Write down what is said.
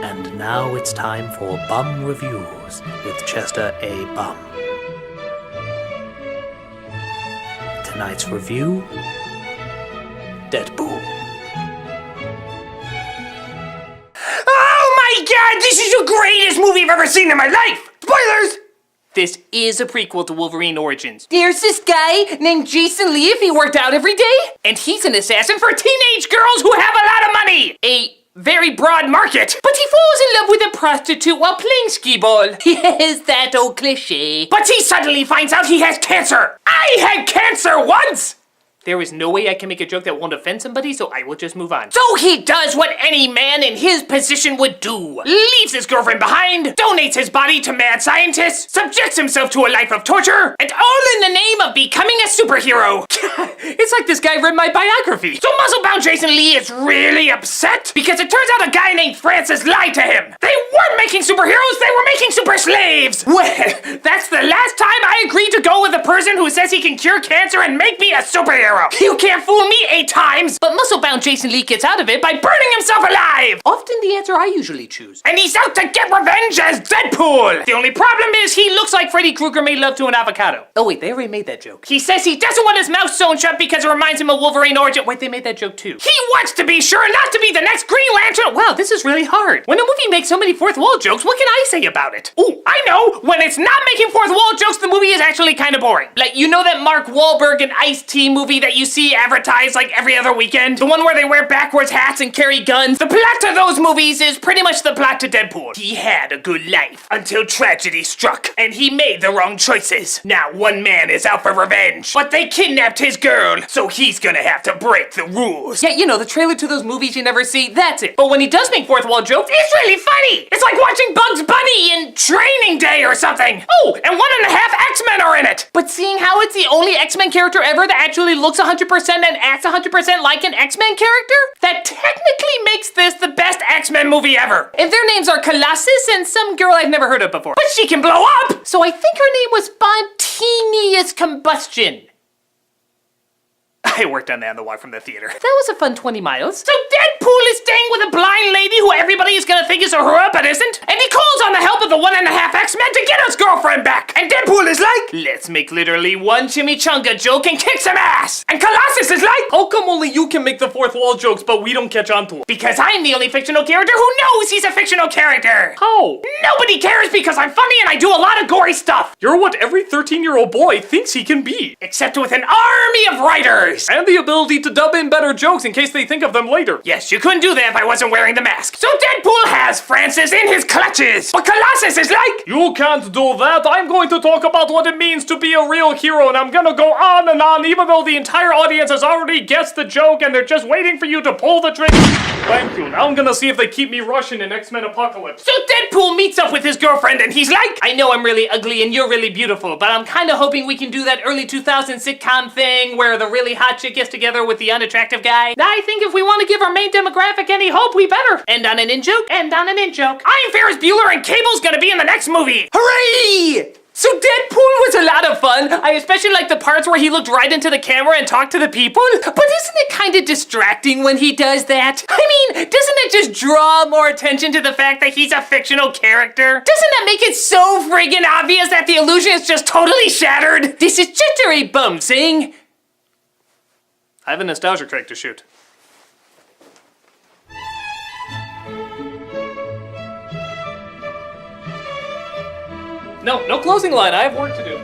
And now it's time for Bum Reviews with Chester A. Bum. Tonight's review, Deadpool. Oh my god, this is the greatest movie I've ever seen in my life! Spoilers! This is a prequel to Wolverine Origins. There's this guy named Jason Lee if he worked out every day, and he's an assassin for teenage girls who have a lot of money! A very broad market. But he falls in love with a prostitute while playing skee-ball. Yes, that old cliche. But he suddenly finds out he has cancer! I had cancer once! There is no way I can make a joke that won't offend somebody, so I will just move on. So he does what any man in his position would do. Leaves his girlfriend behind, donates his body to mad scientists, subjects himself to a life of torture, and all in the name of becoming a superhero. It's like this guy read my biography. So muscle-bound Jason Lee is really upset because it turns out a guy named Francis lied to him. They weren't making superheroes, they were making super slaves. Well, that's the last time I agreed to go with a person who says he can cure cancer and make me a superhero. You can't fool me 8 times! But muscle-bound Jason Lee gets out of it by burning himself alive! Often the answer I usually choose. And he's out to get revenge as Deadpool! The only problem is he looks like Freddy Krueger made love to an avocado. Oh wait, they already made that joke. He says he doesn't want his mouth sewn shut because it reminds him of Wolverine Origin. Wait, they made that joke too. He wants to be sure not to be the next Green Lantern! Wow, this is really hard. When a movie makes so many fourth wall jokes, what can I say about it? Ooh, I know! When it's not making fourth wall jokes, the movie is actually kind of boring. Like, you know that Mark Wahlberg and Ice-T movie that you see advertised like every other weekend? The one where they wear backwards hats and carry guns? The plot to those movies is pretty much the plot to Deadpool. He had a good life until tragedy struck, and he made the wrong choices. Now one man is out for revenge, but they kidnapped his girl, so he's gonna have to break the rules. Yeah, you know, the trailer to those movies you never see, that's it. But when he does make fourth wall jokes, it's really funny! It's like watching Bugs Bunny in Training Day or something! Oh, and 1.5 X-Men are in it! But seeing how it's the only X-Men character ever that actually looks 100% and acts 100% like an X-Men character, that technically makes this the best X-Men movie ever. If their names are Colossus and some girl I've never heard of before. But she can blow up! So I think her name was Spontaneous Combustion. I worked on that on the walk from the theater. That was a fun 20 miles. So Deadpool is staying with a blind lady who everybody is gonna think is a hurrah but isn't? And he calls on the help of the 1.5 X-Men to get his girlfriend back! And Deadpool is like, let's make literally one chimichanga joke and kick some ass! And Colossus is like, how come only you can make the fourth wall jokes but we don't catch on to them? Because I'm the only fictional character who knows he's a fictional character! How? Nobody cares because I'm funny and I do a lot of gory stuff! You're what every 13-year-old boy thinks he can be. Except with an army of writers! And the ability to dub in better jokes in case they think of them later. Yes, you couldn't do that if I wasn't wearing the mask. So Deadpool has Francis in his clutches. But Colossus is like, you can't do that. I'm going to talk about what it means to be a real hero, and I'm gonna go on and on even though the entire audience has already guessed the joke and they're just waiting for you to pull the trigger. Thank you. Now I'm gonna see if they keep me Russian in X-Men Apocalypse. So Deadpool meets up with his girlfriend and he's like, I know I'm really ugly and you're really beautiful, but I'm kinda hoping we can do that early 2000s sitcom thing where the really hot chick gets together with the unattractive guy. I think if we want to give our main demographic any hope, we better end on an in-joke, end on an in-joke. I'm Ferris Bueller and Cable's gonna be in the next movie. Hooray! So Deadpool was a lot of fun. I especially like the parts where he looked right into the camera and talked to the people. But isn't it kind of distracting when he does that? I mean, doesn't it just draw more attention to the fact that he's a fictional character? Doesn't that make it so friggin' obvious that the illusion is just totally shattered? This is Chester A. Bum saying, I have a nostalgia crack to shoot. No closing line. I have work to do.